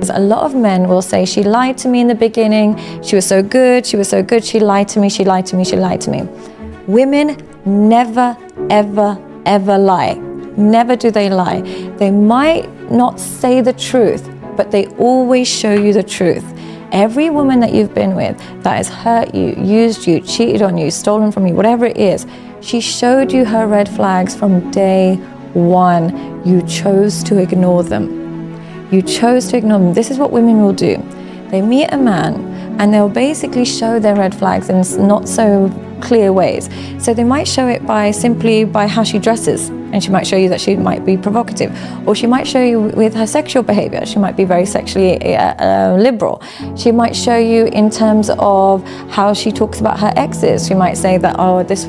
A lot of men will say, she lied to me in the beginning, she was so good, she lied to me, she lied to me, she lied to me. Women never, ever, ever lie. Never do they lie. They might not say the truth, but they always show you the truth. Every woman that you've been with that has hurt you, used you, cheated on you, stolen from you, whatever it is, she showed you her red flags from day one. You chose to ignore them. You chose to ignore them. This is what women will do. They meet a man and they'll basically show their red flags in not so clear ways. So they might show it simply by how she dresses, and she might show you that she might be provocative, or she might show you with her sexual behavior. She might be very sexually liberal. She might show you in terms of how she talks about her exes. She might say that, oh, this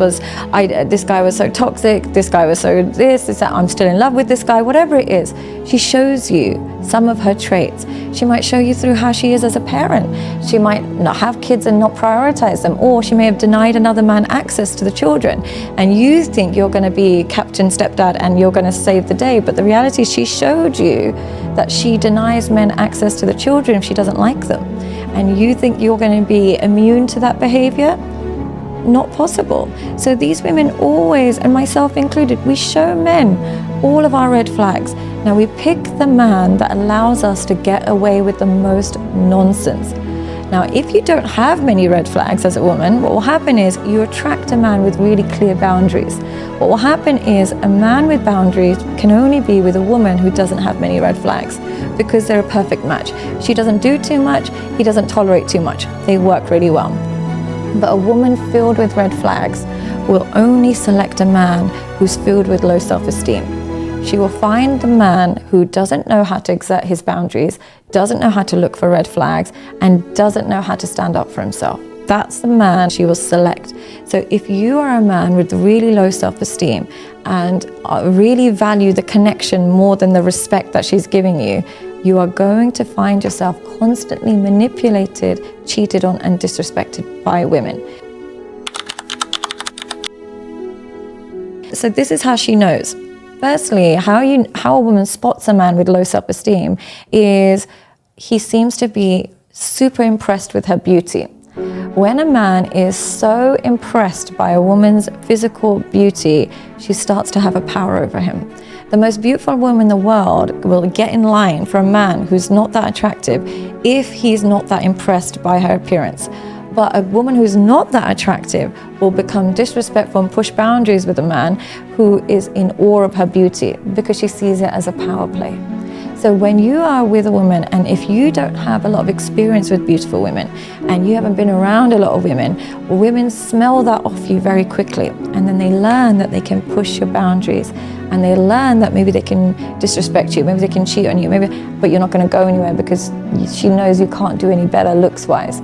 guy was so toxic, this guy was so this, that, I'm still in love with this guy, whatever it is. She shows you some of her traits. She might show you through how she is as a parent. She might not have kids and not prioritize them, or she may have denied another man access to the children, and you think you're going to be captain stepdad and you're going to save the day, but the reality is she showed you that she denies men access to the children if she doesn't like them, and you think you're going to be immune to that behavior. Not possible. So these women always, and myself included, we show men all of our red flags. Now we pick the man that allows us to get away with the most nonsense. Now, if you don't have many red flags as a woman, what will happen is you attract a man with really clear boundaries. What will happen is a man with boundaries can only be with a woman who doesn't have many red flags, because they're a perfect match. She doesn't do too much, he doesn't tolerate too much. They work really well. But a woman filled with red flags will only select a man who's filled with low self-esteem. She will find the man who doesn't know how to exert his boundaries, doesn't know how to look for red flags, and doesn't know how to stand up for himself. That's the man she will select. So if you are a man with really low self-esteem and really value the connection more than the respect that she's giving you, you are going to find yourself constantly manipulated, cheated on, and disrespected by women. So this is how she knows. Firstly, how a woman spots a man with low self-esteem is he seems to be super impressed with her beauty. When a man is so impressed by a woman's physical beauty, she starts to have a power over him. The most beautiful woman in the world will get in line for a man who's not that attractive if he's not that impressed by her appearance. But a woman who's not that attractive will become disrespectful and push boundaries with a man who is in awe of her beauty, because she sees it as a power play. So when you are with a woman, and if you don't have a lot of experience with beautiful women, and you haven't been around a lot of women, women smell that off you very quickly. And then they learn that they can push your boundaries, and they learn that maybe they can disrespect you, maybe they can cheat on you, but you're not going to go anywhere because she knows you can't do any better looks-wise.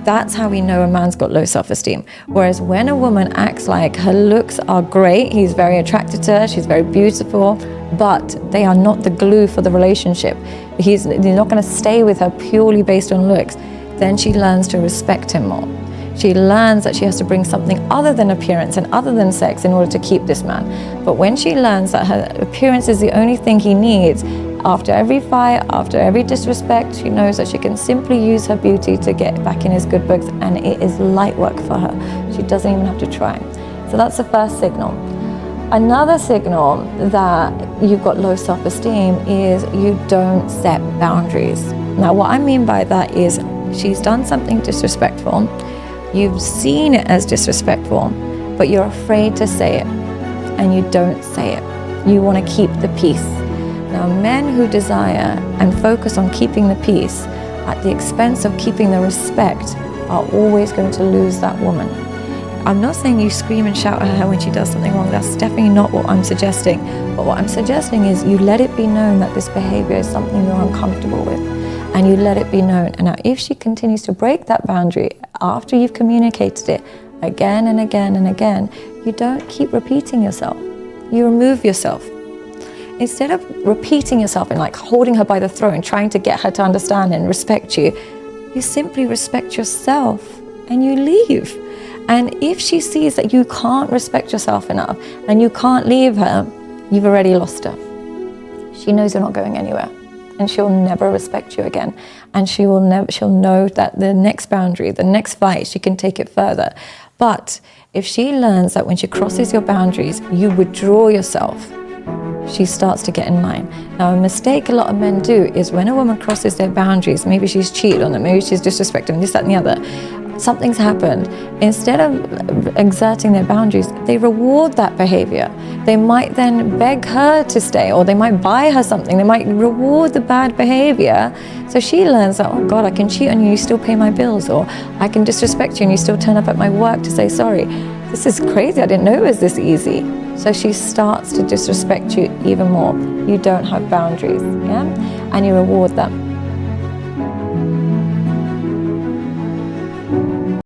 That's how we know a man's got low self-esteem. Whereas when a woman acts like her looks are great, he's very attracted to her, she's very beautiful, but they are not the glue for the relationship. He's not going to stay with her purely based on looks. Then she learns to respect him more. She learns that she has to bring something other than appearance and other than sex in order to keep this man. But when she learns that her appearance is the only thing he needs, after every fight, after every disrespect, she knows that she can simply use her beauty to get back in his good books, and it is light work for her. She doesn't even have to try. So that's the first signal. Another signal that you've got low self-esteem is you don't set boundaries. Now, what I mean by that is she's done something disrespectful, you've seen it as disrespectful, but you're afraid to say it, and you don't say it. You want to keep the peace. Now, men who desire and focus on keeping the peace at the expense of keeping the respect are always going to lose that woman. I'm not saying you scream and shout at her when she does something wrong. That's definitely not what I'm suggesting. But what I'm suggesting is you let it be known that this behavior is something you're uncomfortable with, and you let it be known. And now if she continues to break that boundary after you've communicated it again and again and again, you don't keep repeating yourself. You remove yourself. Instead of repeating yourself and like holding her by the throat and trying to get her to understand and respect you, you simply respect yourself and you leave. And if she sees that you can't respect yourself enough and you can't leave her, you've already lost her. She knows you're not going anywhere. and she'll never respect you again. And she'll know that the next boundary, the next fight, she can take it further. But if she learns that when she crosses your boundaries, you withdraw yourself, she starts to get in line. Now, a mistake a lot of men do is when a woman crosses their boundaries, maybe she's cheated on them, maybe she's disrespected them, this, that, and the other, something's happened. Instead of exerting their boundaries, they reward that behavior. They might then beg her to stay, or they might buy her something. They might reward the bad behavior. So she learns that, oh God, I can cheat on you, you still pay my bills, or I can disrespect you and you still turn up at my work to say sorry. This is crazy, I didn't know it was this easy. So she starts to disrespect you even more. You don't have boundaries, yeah? And you reward them.